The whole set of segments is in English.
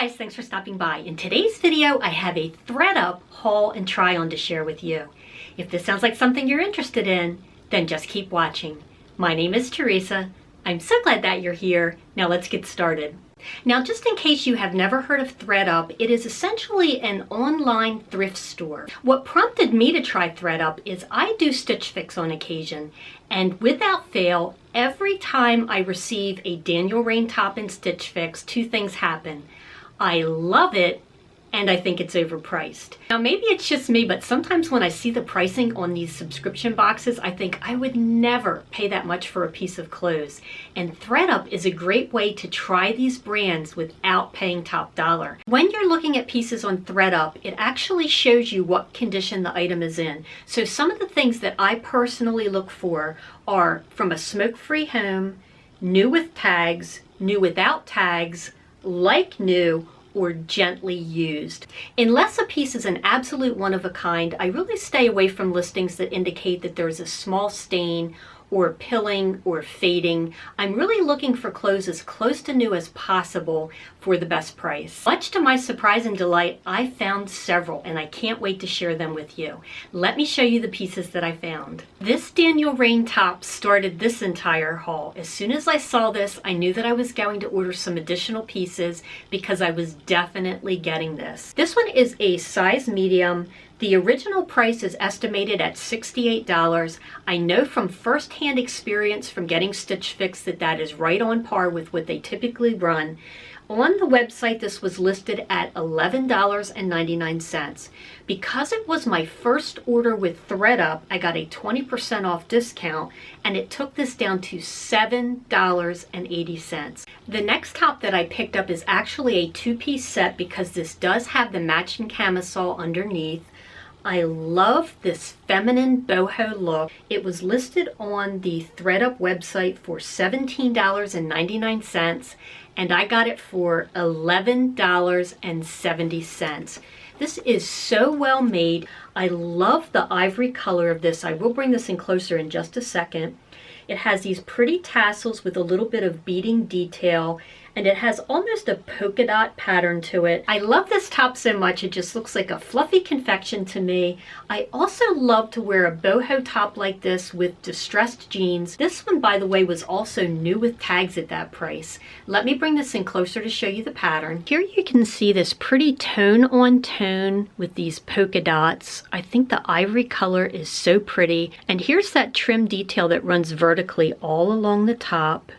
guys, thanks for stopping by. In today's video, I have a Thredup haul and try on to share with you. If this sounds like something you're interested in, then just keep watching. My name is Theresa. I'm so glad that you're here. Now let's get started. Now, just in case you have never heard of Thredup, it is essentially an online thrift store. What prompted me to try Thredup is I do Stitch Fix on occasion, and without fail, every time I receive a Daniel Rain top in Stitch Fix, two things happen. I love it, and I think it's overpriced. Now, maybe it's just me, but sometimes when I see the pricing on these subscription boxes, I think I would never pay that much for a piece of clothes. And Thredup is a great way to try these brands without paying top dollar. When you're looking at pieces on Thredup, it actually shows you what condition the item is in. So some of the things that I personally look for are from a smoke-free home, new with tags, new without tags, like new, or gently used. Unless a piece is an absolute one of a kind, I really stay away from listings that indicate that there's a small stain or pilling or fading. I'm really looking for clothes as close to new as possible for the best price. Much to my surprise and delight, I found several, and I can't wait to share them with you. Let me show you the pieces that I found. This Daniel Rain top started this entire haul. As soon as I saw this, I knew that I was going to order some additional pieces because I was definitely getting this. This one is a size medium. The original price is estimated at $68. I know from first-hand experience from getting Stitch Fix that that is right on par with what they typically run. On the website, this was listed at $11.99. Because it was my first order with Thredup, I got a 20% off discount, and it took this down to $7.80. The next top that I picked up is actually a two-piece set because this does have the matching camisole underneath. I love this feminine boho look. It was listed on the Thredup website for $17.99, and I got it for $11.70. This is so well made. I love the ivory color of this. I will bring this in closer in just a second. It has these pretty tassels with a little bit of beading detail, and it has almost a polka dot pattern to it. I love this top so much, it just looks like a fluffy confection to me. I also love to wear a boho top like this with distressed jeans. This one, by the way, was also new with tags at that price. Let me bring this in closer to show you the pattern. Here you can see this pretty tone on tone with these polka dots. I think the ivory color is so pretty. And here's that trim detail that runs vertically all along the top.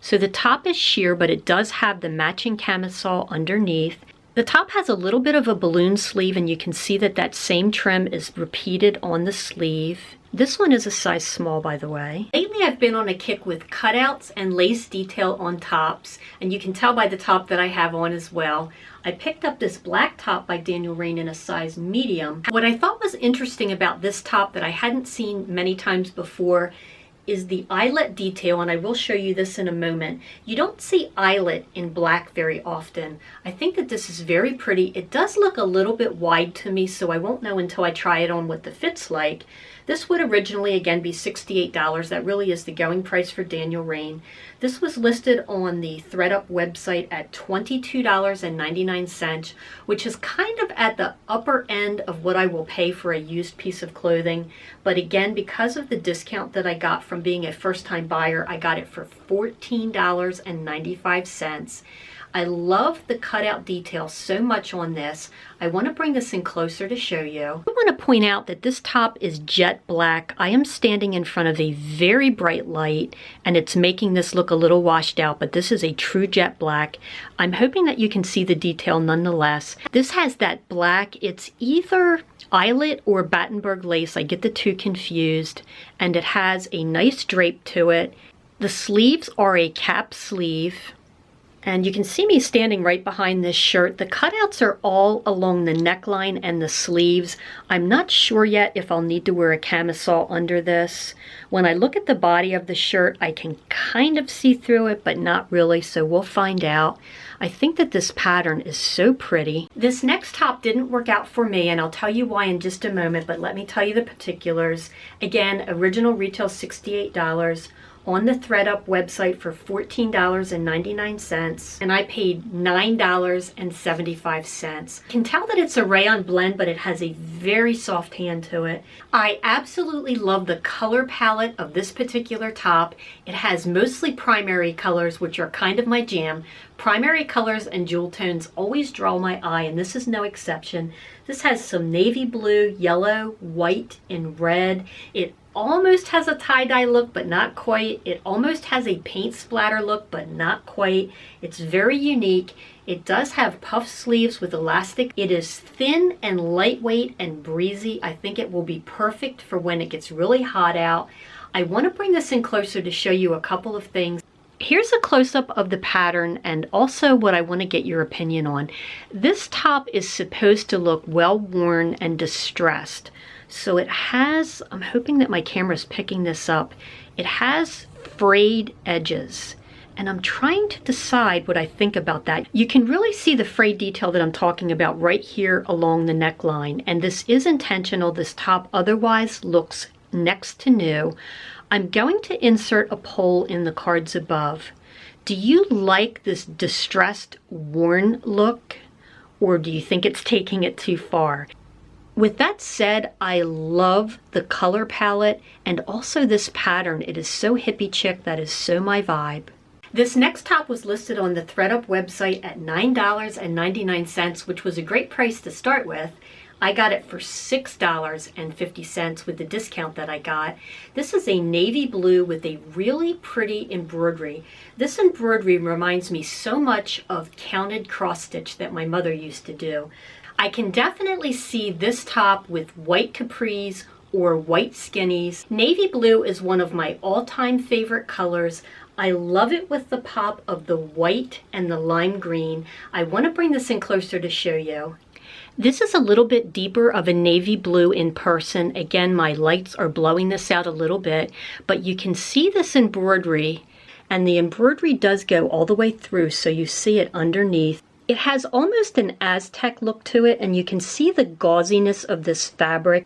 So the top is sheer, but it does have the matching camisole underneath. The top has a little bit of a balloon sleeve, and you can see that that same trim is repeated on the sleeve. This one is a size small, by the way. Lately, I've been on a kick with cutouts and lace detail on tops, and you can tell by the top that I have on as well. I picked up this black top by Daniel Rain in a size medium. What I thought was interesting about this top that I hadn't seen many times before is the eyelet detail, and I will show you this in a moment. You don't see eyelet in black very often. I think that this is very pretty. It does look a little bit wide to me, so I won't know until I try it on what the fit's like. This would originally, again, be $68. That really is the going price for Daniel Rain. This was listed on the Thredup website at $22.99, which is kind of at the upper end of what I will pay for a used piece of clothing. But again, because of the discount that I got from being a first-time buyer, I got it for $14.95. I love the cutout detail so much on this. I want to bring this in closer to show you. I want to point out that this top is jet black. I am standing in front of a very bright light, and it's making this look a little washed out, but this is a true jet black. I'm hoping that you can see the detail nonetheless. This has that black, it's either eyelet or Battenberg lace. I get the two confused, and it has a nice drape to it. The sleeves are a cap sleeve. And you can see me standing right behind this shirt. The cutouts are all along the neckline and the sleeves. I'm not sure yet if I'll need to wear a camisole under this. When I look at the body of the shirt, I can kind of see through it, but not really, so we'll find out. I think that this pattern is so pretty. This next top didn't work out for me, and I'll tell you why in just a moment, but let me tell you the particulars. Again, original retail $68. on the Thredup website for $14.99, and I paid $9.75. You can tell that it's a rayon blend, but it has a very soft hand to it. I absolutely love the color palette of this particular top. It has mostly primary colors, which are kind of my jam. Primary colors and jewel tones always draw my eye, and this is no exception. This has some navy blue, yellow, white, and red. It almost has a tie-dye look, but not quite. It almost has a paint splatter look, but not quite. It's very unique. It does have puff sleeves with elastic. It is thin and lightweight and breezy. I think it will be perfect for when it gets really hot out. I want to bring this in closer to show you a couple of things. Here's a close-up of the pattern and also what I want to get your opinion on. This top is supposed to look well worn and distressed. So it has, I'm hoping that my camera's picking this up, it has frayed edges. And I'm trying to decide what I think about that. You can really see the frayed detail that I'm talking about right here along the neckline. And this is intentional. This top otherwise looks next to new. I'm going to insert a poll in the cards above. Do you like this distressed, worn look? Or do you think it's taking it too far? With that said, I love the color palette and also this pattern. It is so hippie chic. That is so my vibe. This next top was listed on the Thredup website at $9.99, which was a great price to start with. I got it for $6.50 with the discount that I got. This is a navy blue with a really pretty embroidery. This embroidery reminds me so much of counted cross stitch that my mother used to do. I can definitely see this top with white capris or white skinnies. Navy blue is one of my all-time favorite colors. I love it with the pop of the white and the lime green. I want to bring this in closer to show you. This is a little bit deeper of a navy blue in person. Again, my lights are blowing this out a little bit, but you can see this embroidery, and the embroidery does go all the way through, so you see it underneath. It has almost an Aztec look to it, and you can see the gauziness of this fabric.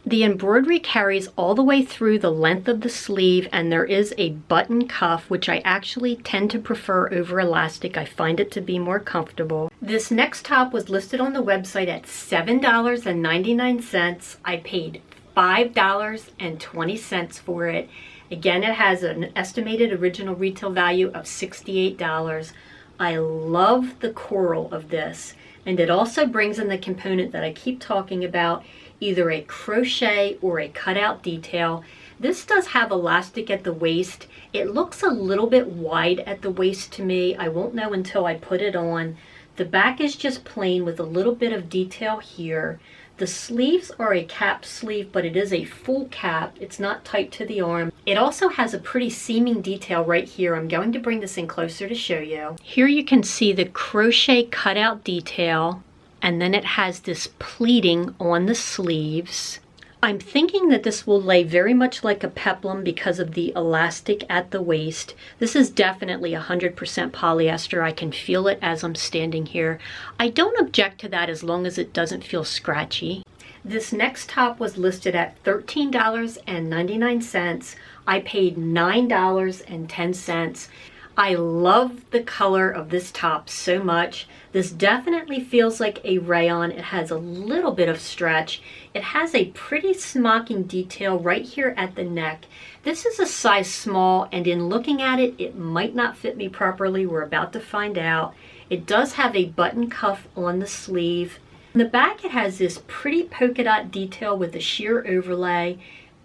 The embroidery carries all the way through the length of the sleeve, and there is a button cuff, which I actually tend to prefer over elastic. I find it to be more comfortable. This next top was listed on the website at $7.99. I paid $5.20 for it. Again, it has an estimated original retail value of $68. I love the coral of this, and it also brings in the component that I keep talking about, either a crochet or a cutout detail. This does have elastic at the waist. It looks a little bit wide at the waist to me. I won't know until I put it on. The back is just plain with a little bit of detail here. The sleeves are a cap sleeve, but it is a full cap. It's not tight to the arm. It also has a pretty seaming detail right here. I'm going to bring this in closer to show you. Here you can see the crochet cutout detail, and then it has this pleating on the sleeves. I'm thinking that this will lay very much like a peplum because of the elastic at the waist. This is definitely 100% polyester. I can feel it as I'm standing here. I don't object to that as long as it doesn't feel scratchy. This next top was listed at $13.99. I paid $9.10. I love the color of this top so much. This definitely feels like a rayon. It has a little bit of stretch. It has a pretty smocking detail right here at the neck. This is a size small, and in looking at it, it might not fit me properly. We're about to find out. It does have a button cuff on the sleeve. In the back, it has this pretty polka dot detail with a sheer overlay,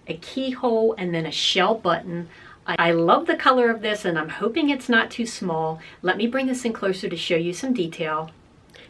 a keyhole, and then a shell button. I love the color of this, and I'm hoping it's not too small. Let me bring this in closer to show you some detail.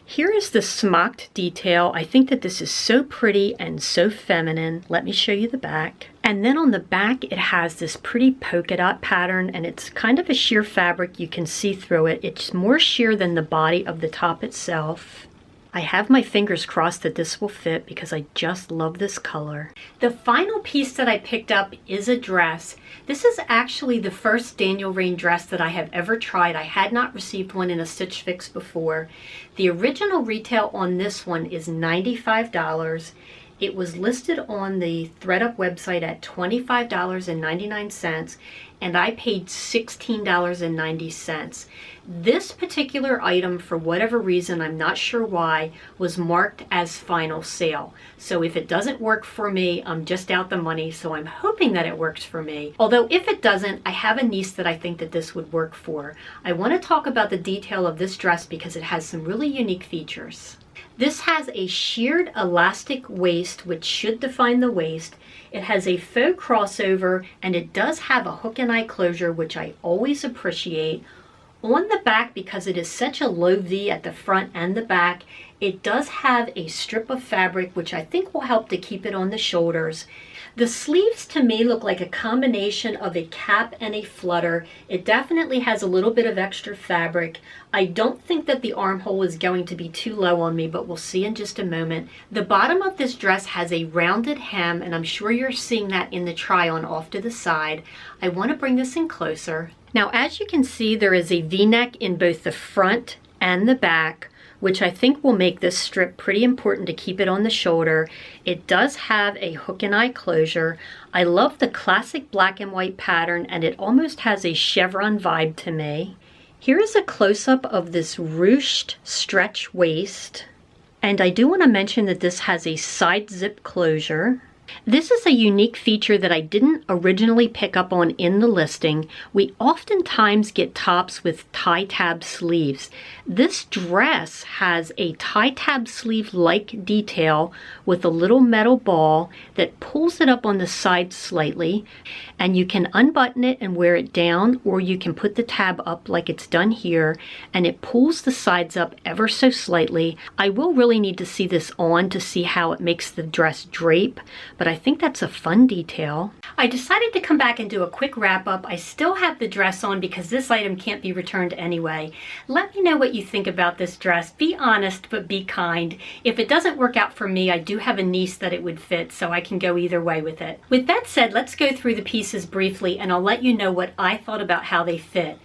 Here is the smocked detail. I think that this is so pretty and so feminine. Let me show you the back. And then on the back, it has this pretty polka dot pattern, and it's kind of a sheer fabric. You can see through it. It's more sheer than the body of the top itself. I have my fingers crossed that this will fit because I just love this color. The final piece that I picked up is a dress. This is actually the first Daniel Rain dress that I have ever tried. I had not received one in a Stitch Fix before. The original retail on this one is $95. It was listed on the Thredup website at $25.99, and I paid $16.90. This particular item, for whatever reason, I'm not sure why, was marked as final sale. So if it doesn't work for me, I'm just out the money, so I'm hoping that it works for me. Although if it doesn't, I have a niece that I think that this would work for. I want to talk about the detail of this dress because it has some really unique features. This has a sheared elastic waist, which should define the waist. It has a faux crossover, and it does have a hook and eye closure, which I always appreciate. On the back, because it is such a low V at the front and the back, it does have a strip of fabric, which I think will help to keep it on the shoulders. The sleeves to me look like a combination of a cap and a flutter. It definitely has a little bit of extra fabric. I don't think that the armhole is going to be too low on me, but we'll see in just a moment. The bottom of this dress has a rounded hem, and I'm sure you're seeing that in the try-on off to the side. I want to bring this in closer. Now, as you can see, there is a V-neck in both the front and the back, which I think will make this strip pretty important to keep it on the shoulder. It does have a hook and eye closure. I love the classic black and white pattern, and it almost has a chevron vibe to me. Here is a close-up of this ruched stretch waist. And I do want to mention that this has a side zip closure. This is a unique feature that I didn't originally pick up on in the listing. We oftentimes get tops with tie tab sleeves. This dress has a tie tab sleeve-like detail with a little metal ball that pulls it up on the side slightly, and you can unbutton it and wear it down, or you can put the tab up like it's done here, and it pulls the sides up ever so slightly. I will really need to see this on to see how it makes the dress drape, but I think that's a fun detail. I decided to come back and do a quick wrap up. I still have the dress on because this item can't be returned anyway. Let me know what you think about this dress. Be honest, but be kind. If it doesn't work out for me, I do have a niece that it would fit, so I can go either way with it. With that said, let's go through the pieces briefly, and I'll let you know what I thought about how they fit.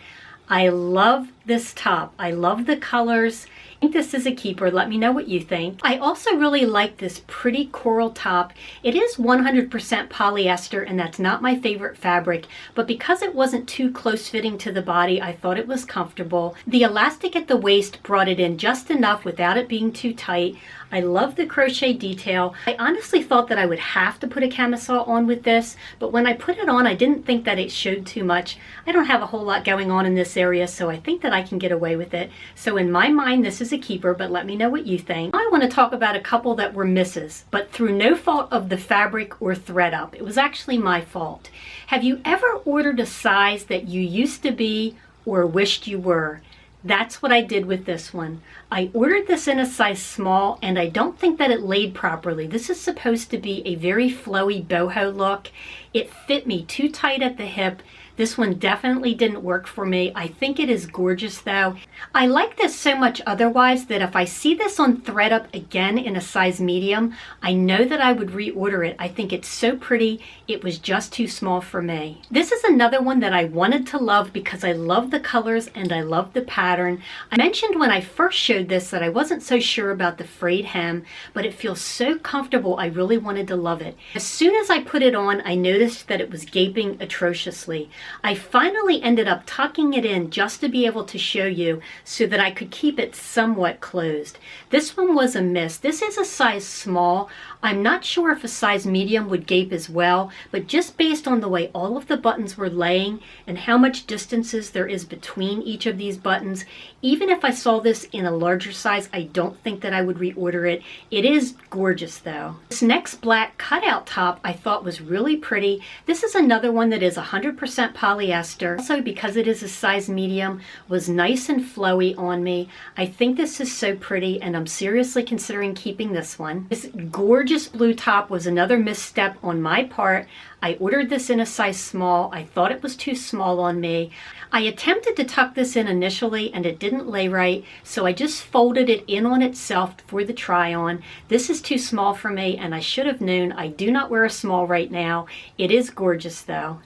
I love this top. I love the colors. I think this is a keeper. Let me know what you think. I also really like this pretty coral top. It is 100% polyester, and that's not my favorite fabric, but because it wasn't too close fitting to the body, I thought it was comfortable. The elastic at the waist brought it in just enough without it being too tight. I love the crochet detail. I honestly thought that I would have to put a camisole on with this, but when I put it on, I didn't think that it showed too much. I don't have a whole lot going on in this area, so I think that I can get away with it. So in my mind, this is a keeper, but let me know what you think. I want to talk about a couple that were misses, but through no fault of the fabric or thread up. It was actually my fault. Have you ever ordered a size that you used to be or wished you were? That's what I did with this one. I ordered this in a size small, and I don't think that it laid properly. This is supposed to be a very flowy boho look. It fit me too tight at the hip. This one definitely didn't work for me. I think it is gorgeous though. I like this so much otherwise that if I see this on Thredup again in a size medium, I know that I would reorder it. I think it's so pretty. It was just too small for me. This is another one that I wanted to love because I love the colors and I love the pattern. I mentioned when I first showed this that I wasn't so sure about the frayed hem, but it feels so comfortable I really wanted to love it. As soon as I put it on, I noticed that it was gaping atrociously. I finally ended up tucking it in just to be able to show you so that I could keep it somewhat closed. This one was a miss. This is a size small. I'm not sure if a size medium would gape as well, but just based on the way all of the buttons were laying and how much distances there is between each of these buttons, even if I saw this in a larger size, I don't think that I would reorder it. It is gorgeous though. This next black cutout top I thought was really pretty. This is another one that is 100% polyester. Also, because it is a size medium, was nice and flowy on me. I think this is so pretty, and I'm seriously considering keeping this one. This gorgeous blue top was another misstep on my part. I ordered this in a size small. I thought it was too small on me. I attempted to tuck this in initially and it didn't lay right, so I just folded it in on itself for the try on. This is too small for me, and I should have known. I do not wear a small right now. It is gorgeous though.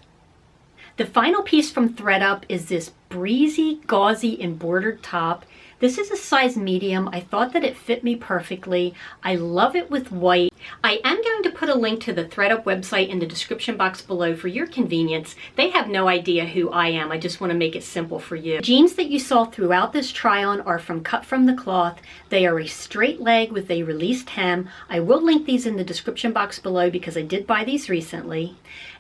The final piece from Thredup is this breezy, gauzy embroidered top. This is a size medium. I thought that it fit me perfectly. I love it with white. I am going to put a link to the Thredup website in the description box below for your convenience. They have no idea who I am. I just want to make it simple for you. Jeans that you saw throughout this try-on are from Cut From The Cloth. They are a straight leg with a released hem. I will link these in the description box below because I did buy these recently.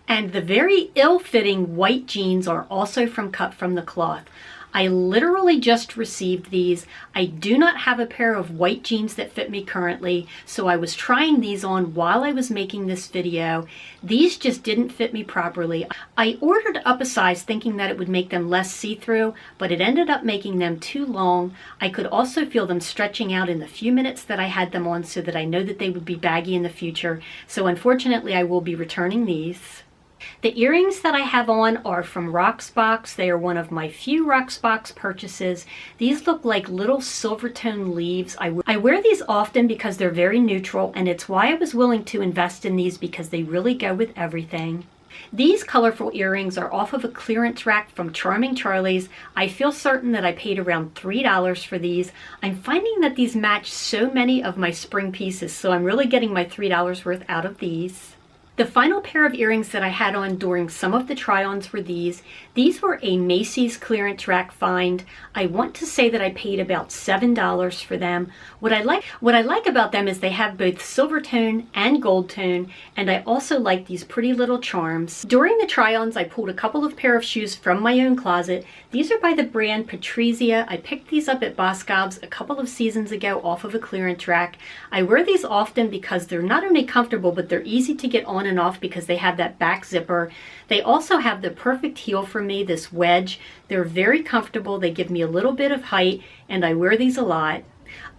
And the very ill-fitting white jeans are also from Cut From The Cloth. I literally just received these. I do not have a pair of white jeans that fit me currently, so I was trying these on while I was making this video. These just didn't fit me properly. I ordered up a size thinking that it would make them less see-through, but it ended up making them too long. I could also feel them stretching out in the few minutes that I had them on, so that I know that they would be baggy in the future. So unfortunately, I will be returning these. The earrings that I have on are from Roxbox. They are one of my few Roxbox purchases. These look like little silver tone leaves. I wear these often because they're very neutral, and it's why I was willing to invest in these because they really go with everything. These colorful earrings are off of a clearance rack from Charming Charlie's. I feel certain that I paid around $3 for these. I'm finding that these match so many of my spring pieces, so I'm really getting my $3 worth out of these. The final pair of earrings that I had on during some of the try-ons were these. These were a Macy's clearance rack find. I want to say that I paid about $7 for them. What I like about them is they have both silver tone and gold tone, and I also like these pretty little charms. During the try-ons, I pulled a couple of pair of shoes from my own closet. These are by the brand Theresa. I picked these up at Boscov's a couple of seasons ago off of a clearance rack. I wear these often because they're not only comfortable, but they're easy to get on and off because they have that back zipper. They also have the perfect heel for me, this wedge. They're very comfortable. They give me a little bit of height, and I wear these a lot.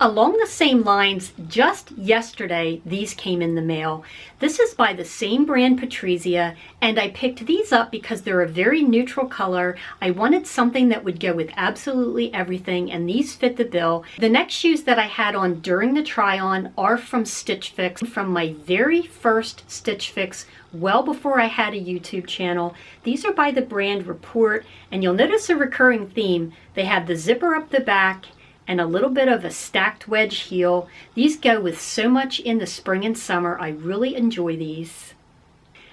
Along the same lines, just yesterday, these came in the mail. This is by the same brand, Theresa, and I picked these up because they're a very neutral color. I wanted something that would go with absolutely everything, and these fit the bill. The next shoes that I had on during the try-on are from Stitch Fix, from my very first Stitch Fix, well before I had a YouTube channel. These are by the brand Report, and you'll notice a recurring theme. They have the zipper up the back, and a little bit of a stacked wedge heel. These go with so much in the spring and summer. I really enjoy these.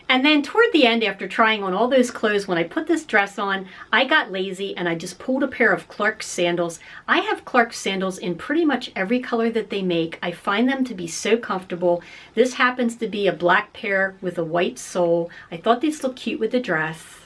And then toward the end, after trying on all those clothes, when I put this dress on, I got lazy and I just pulled a pair of Clark's sandals. I have Clark's sandals in pretty much every color that they make. I find them to be so comfortable. This happens to be a black pair with a white sole. I thought these looked cute with the dress.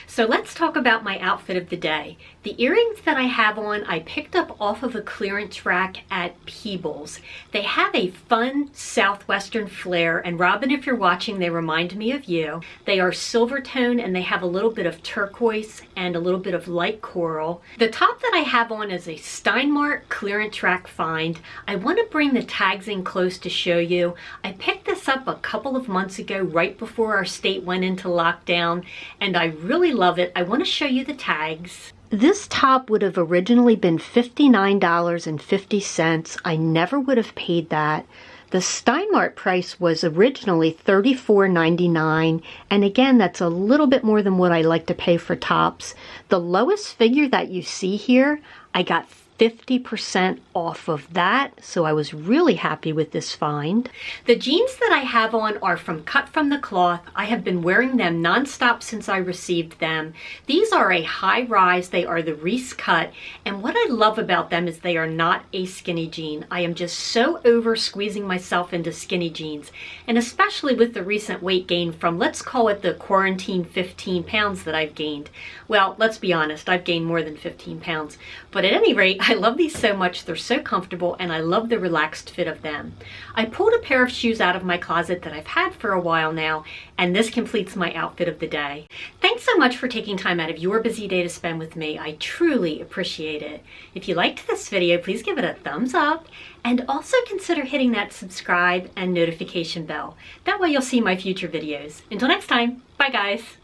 So let's talk about my outfit of the day. The earrings that I have on, I picked up off of a clearance rack at Peebles. They have a fun southwestern flair, and Robin, if you're watching, they remind me of you. They are silver tone and they have a little bit of turquoise and a little bit of light coral. The top that I have on is a Steinmart clearance rack find. I want to bring the tags in close to show you. I picked this up a couple of months ago, right before our state went into lockdown, and I really love it. I want to show you the tags. This top would have originally been $59.50. I never would have paid that. The Steinmart price was originally $34.99, and again, that's a little bit more than what I like to pay for tops. The lowest figure that you see here, I got 50% off of that, so I was really happy with this find. The jeans that I have on are from Cut From The Cloth. I have been wearing them non-stop since I received them. These are a high rise. They are the Reese cut, and what I love about them is they are not a skinny jean. I am just so over squeezing myself into skinny jeans, and especially with the recent weight gain from, let's call it the quarantine 15 pounds that I've gained. Well, let's be honest, I've gained more than 15 pounds, but at any rate, I love these so much. They're so comfortable, and I love the relaxed fit of them. I pulled a pair of shoes out of my closet that I've had for a while now, and this completes my outfit of the day. Thanks so much for taking time out of your busy day to spend with me. I truly appreciate it. If you liked this video, please give it a thumbs up, and also consider hitting that subscribe and notification bell. That way you'll see my future videos. Until next time, bye guys.